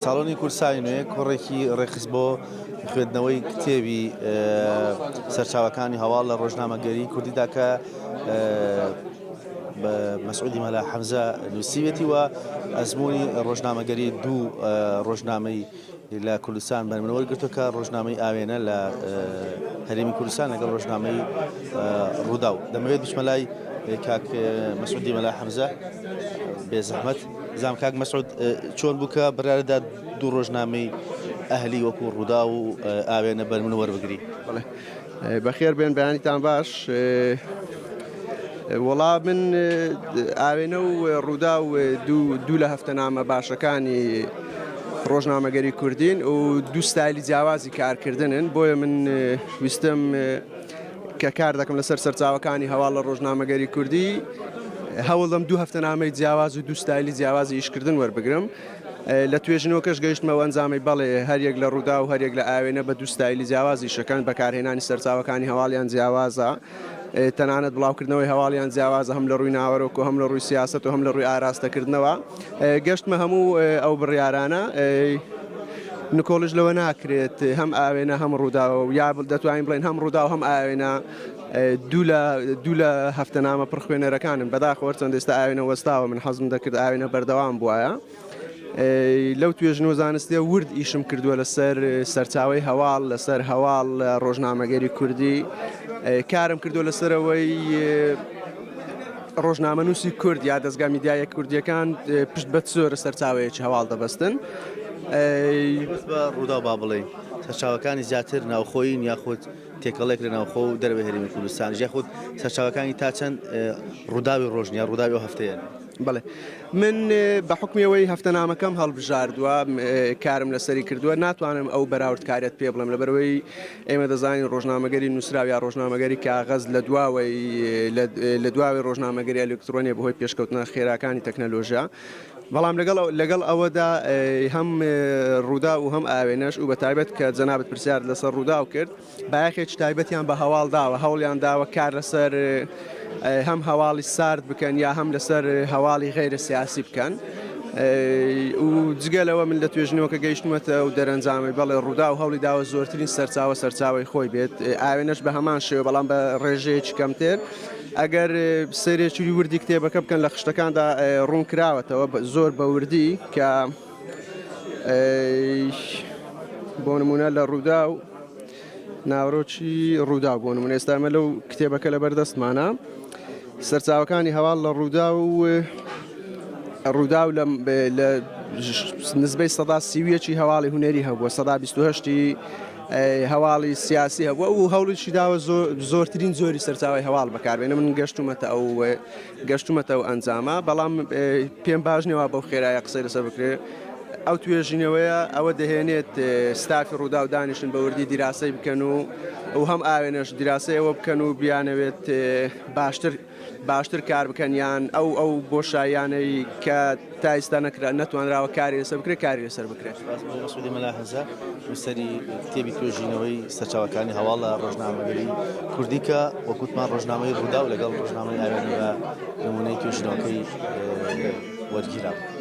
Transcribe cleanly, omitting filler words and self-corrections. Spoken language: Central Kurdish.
ساڵۆنی کورسانی نوێ کوڕێکی ڕێخست بۆ خوێندنەوەی کتێبی سەرچاوەکانی هەواڵ لە ڕۆژنامەگەری کوردیدا کە مەسعودی مەلا حەمزە نووسیوێتی و ئەزمموی ڕۆژنامەگەری دوو ڕۆژنامەی لە کوردستان بەرمنەوەی گرتووە کە ڕۆژنامەی ئاوێنە لە هەرێمی کوردستان لەگەڵ ڕۆژنامەی ڕووداو. دەمەوێت بچمە لای کاک مەسعودی مەلا حەمزە بێزەحمەت زانم کاک مەسعود چۆن بوو کە بڕیارەدا دوو ڕۆژنامەی ئەهلی وەکو ڕوودا و ئاوێنە بەرمن وەربگری؟ بەخێر بێن بەیانیتان باش. وەڵام من ئاوێنە و ڕوودا و دوو لە هەفتەنامە باشەکانی ڕۆژنامەگەری کوردین و دوو ستایلی جیاوازی کارکردنن، بۆیە من ویستم کە کار دەکەم لەسەر سەرچاوەکانی هەواڵ لە ڕۆژنامەگەری کوردی هەوڵدەم دوو هەفتەنامەی جیاواز و دوو ستایلی جیاوازی ئیشکردن وەربگرم. لە توێژنەوەکەش گەیشتمەوە ئەنجامی بەڵێ هەریەک لە ڕوودا و هەریەک لە ئاوێنە بە دوو ستایلی جیاوازی شەکەن بەکارهێنانی سەرچاوەکانی هەواڵیان جیاوازە، تەنانەت بڵاوکردنەوەی هەواڵیان جیاوازە هەم لە ڕووی ناوەڕۆک و هەم لە ڕووی سیاست و هەم لە ڕووی ئاراستەکردنەوە. گەشتمە هەموو ئەو بڕیارانە نکۆڵش لەوە ناکرێت هەم ئاوێنە هەم ڕوودا و یا دەتوانین بڵێن هەم ڕوودا و هەم ئاوێنە دوو لە هەفتەنامە پڕخوێنەرەکانن. بەداخەوە چەند ئێستا ئاوێنە وەستاوە، من حەزم دەکرد ئاوێنە بەردەوام بووایە. لەو توێژنەوە زانستیە ورد ئیشم کردووە لەسەر سەرچاوەی هەواڵ، لەسەر هەواڵ لە ڕۆژنامەگەری کوردی کارم کردووە لەسەرەوەی ڕۆژنامەنووسی کورد یا دەستگا میدیایە کوردیەکان پشت بە زۆرە سەرچاوەیەکی هەواڵ دەبەستن. بە ڕوودا با بڵێ سەرچاوەکانی زیاتر ناوخۆین یاخود تێکەڵێک لە ناوخۆ و دەرەوە هەرێمی کوردستان یاخود سەرچاوەکانی تا چەند ڕووداوی ڕۆژنی یا ڕووداوی هەفتەیە؟ بەڵێ من بە حکمیەوەی هەفتەنامەکەم هەڵبژاردووە، کارم لەسەری کردووە، ناتوانم ئەو بەراوردکاریت پێ بڵێم لەبەرەوەی ئێمە دەزانین ڕۆژنامەگەری نووسراو یا ڕۆژنامەگەری کاغەز لە دواوی ڕۆژنامەگەری ئەلکترۆنیە بەهۆی پێشکەوتنە خێراکانی تەکنەلۆژیا. بەڵام لەگەڵ ئەوەدا هەم ڕوودا و هەم ئاوێنەش و بە تایبەت کە جەنابەت پرسیار لەسەر ڕوودا کرد بایەخێکی تایبەتیان بە هەواڵ داوە، هەوڵیان داوە کار لەسەر هەم هەواڵی سارد بکەن یا هەم لەسەر هەواڵی غیرە سیاسی بکەن. و جگەلەوە من لە توێژنەوەکە گەیشتمەتە و دەرەنجامی بەڵێ ڕوودا و هەوڵی داوە زۆرترین سەرچاوەی خۆی بێت، ئاوێنەش بە هەمان شێوە بەڵام بە ڕێژەیەکی کەمتر. ئەگەر سەرێکی وردی کتێبەکە بکەن لە خشتەکاندا ڕوون کراوەتەوە زۆر بە وردی کە بۆ نمونە لە ڕوودا و ناوڕۆکی ڕوودا بۆ نمونە ئێستامە لەو کتێبەکە لە بەردەستمانە سەرچاوەکانی هەواڵ لە ڕوودا و لە نسبەی سەدا سیویەکی هەواڵی هونەری هەبووە، سەدا 28 هەواڵی سیاسی هەبووە و هەوڵیشی داوە زۆرترین زۆری سەرچاوی هەواڵ بەکاربێنە. من گەشتومەتە ئەو ئەنجامە، بەڵام پێم باش نێوە بەو خێرایە قسەی لەسەر بکرێ. ئەو توێژینەوەیە ئەوە دەهێنێت ستافی ڕوودا و دانیشن بە وردی دیراسی بکەن و هەم ئاوێنەش دیراسەیەوە بکەن و بیانەوێت باشتر کار بکەن یان ئەو بۆشایانەی کە تا ئێستا نەتوانراوە کاری لەسەر بکرێت کاری لەسەر بکرێت. مەسعودی مەلا حەمزە نووسەری کتێبی توێژینەوەی سەرچاوەکانی هەواڵ لە ڕۆژنامەگەری کوردی کە وەکوتمان ڕۆژنامەی ڕوودا و لەگەڵ ڕۆژنامەی ئاوێنە بە نمونەی توێژینەوەکەی وەرگیراوە.